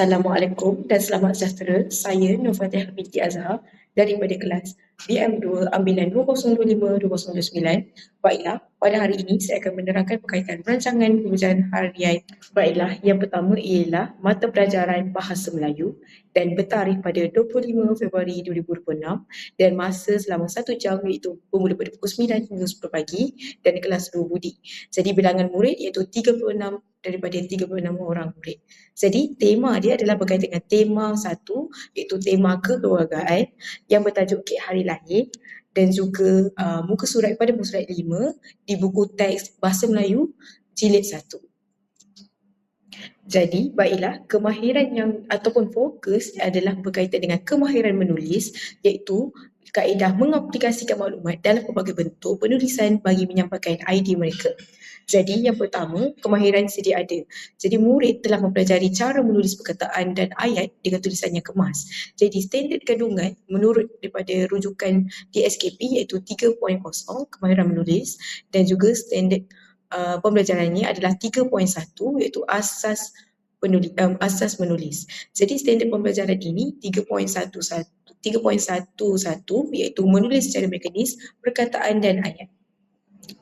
Assalamualaikum dan selamat sejahtera. Saya Nur Fatihah binti Azhar daripada kelas BM2 ambilan 2025-2029. Baiklah, pada hari ini saya akan menerangkan berkaitan rancangan pembelajaran harian. Baiklah, yang pertama ialah mata pelajaran Bahasa Melayu dan bertarikh pada 25 Februari 2026 dan masa selama 1 jam iaitu bermula pada pukul 9 hingga 10 pagi dan kelas 2 budi. Jadi bilangan murid iaitu 36 daripada 36 orang murid. Jadi tema dia adalah berkaitan dengan tema 1 iaitu tema kekeluargaan yang bertajuk Kek Hari Lahir dan juga muka surat pada muka surat 5 di buku teks Bahasa Melayu jilid 1. Jadi baiklah, kemahiran yang ataupun fokus adalah berkaitan dengan kemahiran menulis iaitu kaedah mengaplikasikan maklumat dalam pelbagai bentuk penulisan bagi menyampaikan idea mereka. Jadi yang pertama, kemahiran sedia ada. Jadi murid telah mempelajari cara menulis perkataan dan ayat dengan tulisan yang kemas. Jadi standard kandungan menurut daripada rujukan DSKP iaitu 3.0 kemahiran menulis dan juga standard pembelajarannya adalah 3.1 iaitu asas menulis. Jadi standard pembelajaran ini 3.11 iaitu menulis secara mekanis perkataan dan ayat.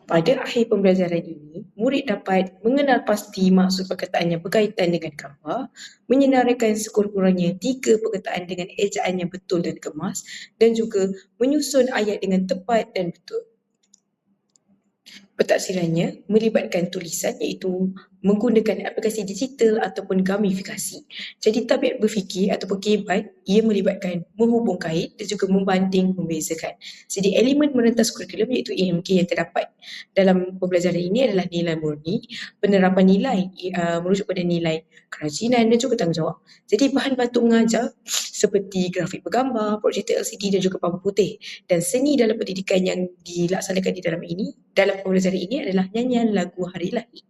Pada akhir pembelajaran ini, murid dapat mengenal pasti maksud perkataan yang berkaitan dengan gambar, menyenaraikan sekurang-kurangnya 3 perkataan dengan ejaan yang betul dan kemas dan juga menyusun ayat dengan tepat dan betul. Pentaksirannya melibatkan tulisan iaitu menggunakan aplikasi digital ataupun gamifikasi. Jadi tabiat berfikir ataupun kebat ia melibatkan menghubung kait dan juga membanding membezakan. Jadi elemen merentas kurikulum iaitu AMK yang terdapat dalam pembelajaran ini adalah nilai murni, penerapan nilai merujuk pada nilai kerajinan dan juga tanggungjawab. Jadi bahan bantu mengajar seperti grafik bergambar, projektor LCD dan juga papan putih. Dan seni dalam pendidikan yang dilaksanakan di dalam pembelajaran ini adalah nyanyian lagu hari lahir.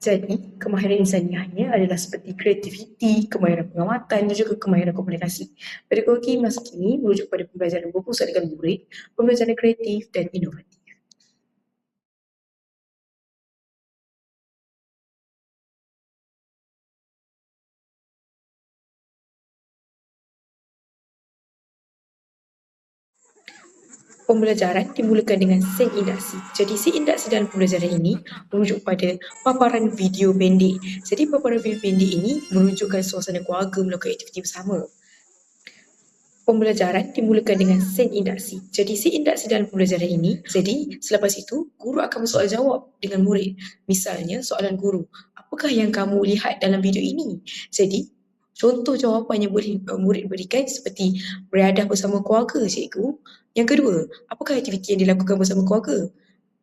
Jadi, kemahiran insaniahnya adalah seperti kreativiti, kemahiran pengamatan dan juga kemahiran komunikasi. Pedagogi masa kini merujuk pada pembelajaran berpusat dengan murid, pembelajaran kreatif dan inovatif. Pembelajaran dimulakan dengan sen indaksi. Jadi sen indaksi dalam pembelajaran ini merujuk pada paparan video pendek. Jadi paparan video pendek ini menunjukkan suasana keluarga melakukan aktiviti bersama. Pembelajaran dimulakan dengan sen indaksi. Jadi sen indaksi dalam pembelajaran ini, jadi selepas itu guru akan bersoal jawab dengan murid. Misalnya soalan guru, apakah yang kamu lihat dalam video ini? Jadi contoh jawapan yang boleh murid berikan seperti beriadah bersama keluarga cikgu. Yang kedua, apakah aktiviti yang dilakukan bersama keluarga?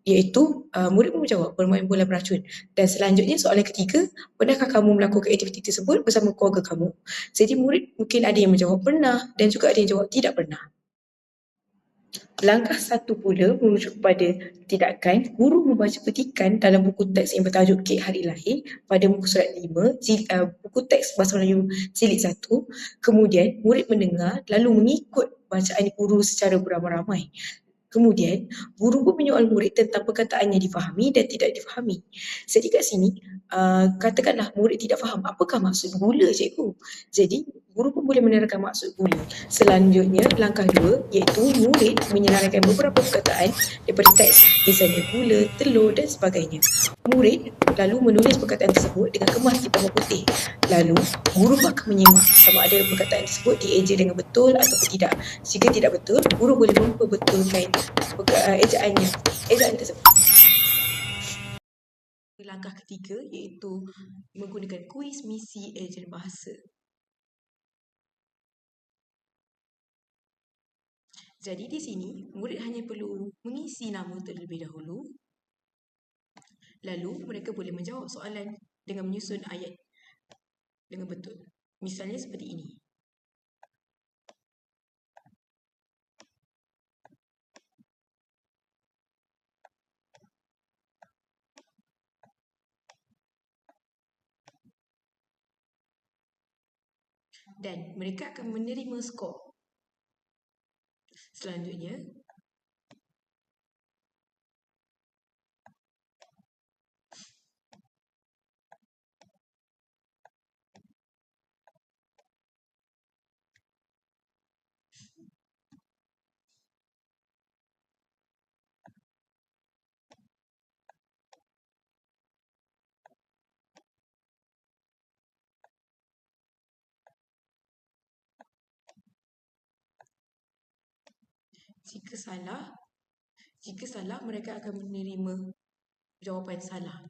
Iaitu murid pun menjawab bermain bola beracun. Dan selanjutnya soalan ketiga, pernahkah kamu melakukan aktiviti tersebut bersama keluarga kamu? Jadi murid mungkin ada yang menjawab pernah dan juga ada yang jawab tidak pernah. Langkah 1 pula merujuk kepada tindakan guru membaca petikan dalam buku teks yang bertajuk Kek Hari Lahir pada muka surat 5, buku teks Bahasa Melayu jilid 1. Kemudian murid mendengar lalu mengikut bacaan guru secara beramai-ramai. Kemudian, guru pun menyoal murid tentang perkataan yang difahami dan tidak difahami. Jadi kat sini, katakanlah murid tidak faham apakah maksud gula cikgu. Jadi, guru pun boleh menerangkan maksud gula. Selanjutnya, langkah 2 iaitu murid menyenaraikan beberapa perkataan daripada teks, misalnya gula, telur dan sebagainya. Murid lalu menulis perkataan tersebut dengan kemas di papan putih. Lalu, guru akan menyimak sama ada perkataan tersebut dieja dengan betul ataupun tidak. Jika tidak betul, guru boleh memperbetulkan ejaan tersebut. Langkah ketiga iaitu menggunakan kuis misi ejen bahasa. Jadi di sini, murid hanya perlu mengisi nama terlebih dahulu. Lalu mereka boleh menjawab soalan dengan menyusun ayat dengan betul. Misalnya seperti ini. Dan mereka akan menerima skor. Selanjutnya, Jika salah, mereka akan menerima jawapan salah.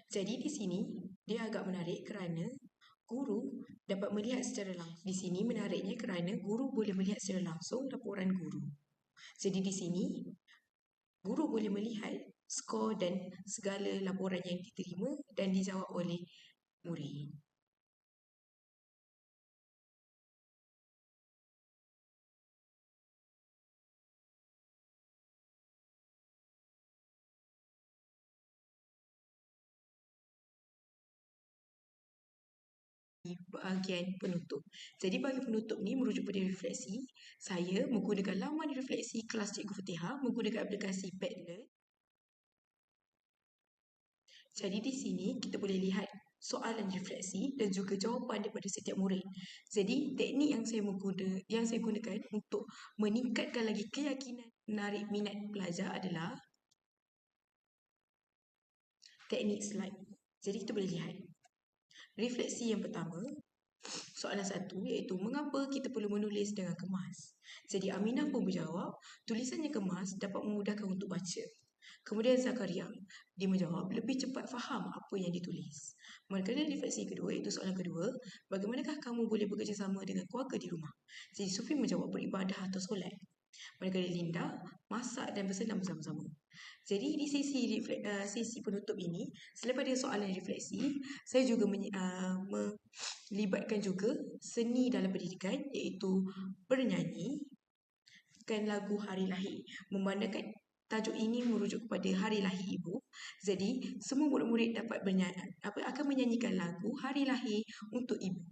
Jadi di sini dia agak menarik kerana guru dapat melihat secara langsung. Di sini menariknya kerana guru boleh melihat secara langsung laporan guru. Jadi di sini guru boleh melihat skor dan segala laporan yang diterima dan dijawab oleh murid. Bahagian penutup. Jadi bagi penutup ni merujuk pada refleksi, saya menggunakan laman refleksi kelas Cikgu Fatihah menggunakan aplikasi Padlet. Jadi di sini kita boleh lihat soalan refleksi dan juga jawapan daripada setiap murid. Jadi teknik yang saya gunakan untuk meningkatkan lagi keyakinan menarik minat pelajar adalah teknik slide. Jadi kita boleh lihat refleksi yang pertama, soalan 1 iaitu mengapa kita perlu menulis dengan kemas. Jadi Aminah pun menjawab, tulisannya kemas dapat memudahkan untuk baca. Kemudian Zakaria, dia menjawab lebih cepat faham apa yang ditulis. Manakala refleksi kedua iaitu soalan kedua, bagaimanakah kamu boleh bekerjasama dengan keluarga di rumah? Jadi Sufi menjawab beribadah atau solat. Manakala Linda, masak dan bersenam bersama-sama. Jadi di sesi penutup ini, selepas dari soalan refleksi, saya juga melibatkan juga seni dalam pendidikan iaitu bernyanyi dan lagu hari lahir. Memandangkan tajuk ini merujuk kepada hari lahir ibu, jadi semua murid-murid dapat akan menyanyikan lagu hari lahir untuk ibu.